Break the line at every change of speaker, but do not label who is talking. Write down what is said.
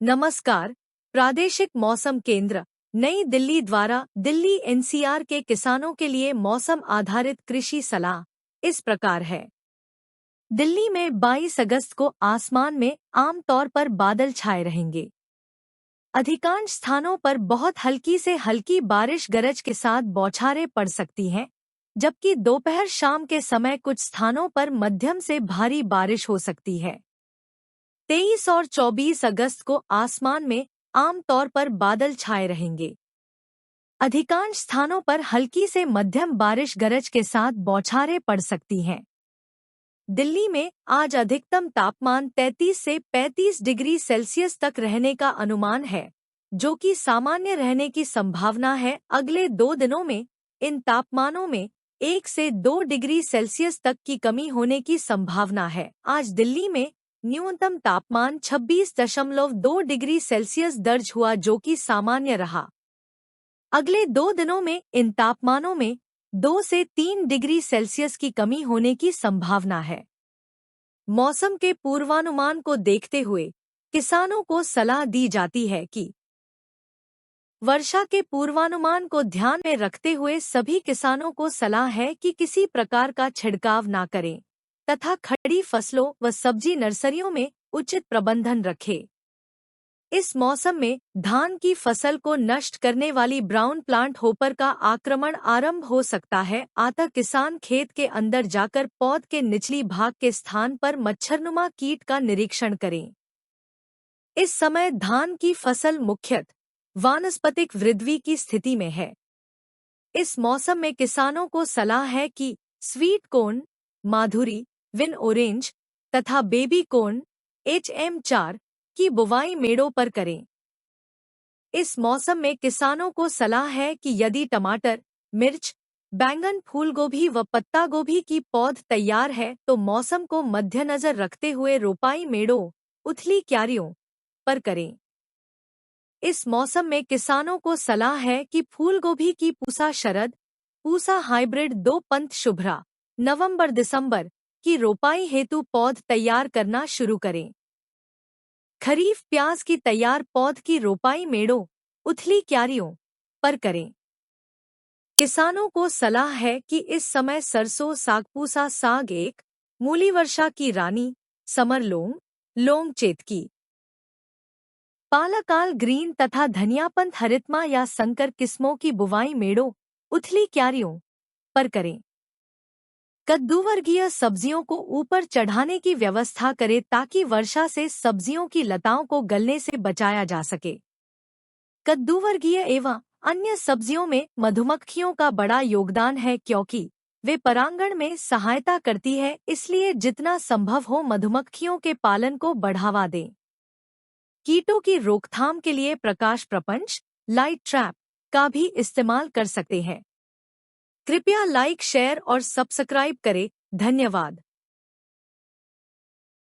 नमस्कार। प्रादेशिक मौसम केंद्र नई दिल्ली द्वारा दिल्ली एनसीआर के किसानों के लिए मौसम आधारित कृषि सलाह इस प्रकार है। दिल्ली में 22 अगस्त को आसमान में आमतौर पर बादल छाए रहेंगे। अधिकांश स्थानों पर बहुत हल्की से हल्की बारिश गरज के साथ बौछारें पड़ सकती हैं, जबकि दोपहर शाम के समय कुछ स्थानों पर मध्यम से भारी बारिश हो सकती है। 23 और 24 अगस्त को आसमान में आमतौर पर बादल छाए रहेंगे। अधिकांश स्थानों पर हल्की से मध्यम बारिश गरज के साथ बौछारें पड़ सकती हैं। दिल्ली में आज अधिकतम तापमान 33 से 35 डिग्री सेल्सियस तक रहने का अनुमान है, जो कि सामान्य रहने की संभावना है। अगले 2 दिनों में इन तापमानों में 1 से 2 डिग्री सेल्सियस तक की कमी होने की संभावना है। आज दिल्ली में न्यूनतम तापमान 26.2 डिग्री सेल्सियस दर्ज हुआ, जो कि सामान्य रहा। अगले 2 दिनों में इन तापमानों में 2 से 3 डिग्री सेल्सियस की कमी होने की संभावना है। मौसम के पूर्वानुमान को देखते हुए किसानों को सलाह दी जाती है कि वर्षा के पूर्वानुमान को ध्यान में रखते हुए सभी किसानों को सलाह है कि किसी प्रकार का छिड़काव ना करें तथा खड़ी फसलों व सब्जी नर्सरियों में उचित प्रबंधन रखें। इस मौसम में धान की फसल को नष्ट करने वाली ब्राउन प्लांट होपर का आक्रमण आरंभ हो सकता है। अतः किसान खेत के अंदर जाकर पौध के निचली भाग के स्थान पर मच्छरनुमा कीट का निरीक्षण करें। इस समय धान की फसल मुख्यतः वानस्पतिक वृद्धि की स्थिति में है। इस मौसम में किसानों को सलाह है कि स्वीट कॉर्न, माधुरी, विन ऑरेंज तथा बेबी कॉर्न HM4 की बुवाई मेड़ों पर करें। इस मौसम में किसानों को सलाह है कि यदि टमाटर, मिर्च, बैंगन, फूलगोभी व पत्ता गोभी की पौध तैयार है तो मौसम को मद्देनजर रखते हुए रोपाई मेड़ों, उथली क्यारियों पर करें। इस मौसम में किसानों को सलाह है कि फूलगोभी की पूसा शरद, पूसा हाइब्रिड 2 पंथ शुभ्रा नवंबर-दिसंबर की रोपाई हेतु पौध तैयार करना शुरू करें। खरीफ प्याज की तैयार पौध की रोपाई मेड़ों, उथली क्यारियों पर करें। किसानों को सलाह है कि इस समय सरसों, सागपूसा साग 1, मूली वर्षा की रानी, समर लौंग, लौंग चेतकी, पालाकाल ग्रीन तथा धनियापंथ हरितमा या संकर किस्मों की बुवाई मेड़ों, उथली क्यारियों पर करें। कद्दूवर्गीय सब्जियों को ऊपर चढ़ाने की व्यवस्था करें ताकि वर्षा से सब्जियों की लताओं को गलने से बचाया जा सके। कद्दूवर्गीय एवं अन्य सब्जियों में मधुमक्खियों का बड़ा योगदान है, क्योंकि वे परागण में सहायता करती है। इसलिए जितना संभव हो मधुमक्खियों के पालन को बढ़ावा दें। कीटों की रोकथाम के लिए प्रकाश प्रपंच, लाइट ट्रैप का भी इस्तेमाल कर सकते हैं। कृपया लाइक, शेयर और सब्सक्राइब करें। धन्यवाद।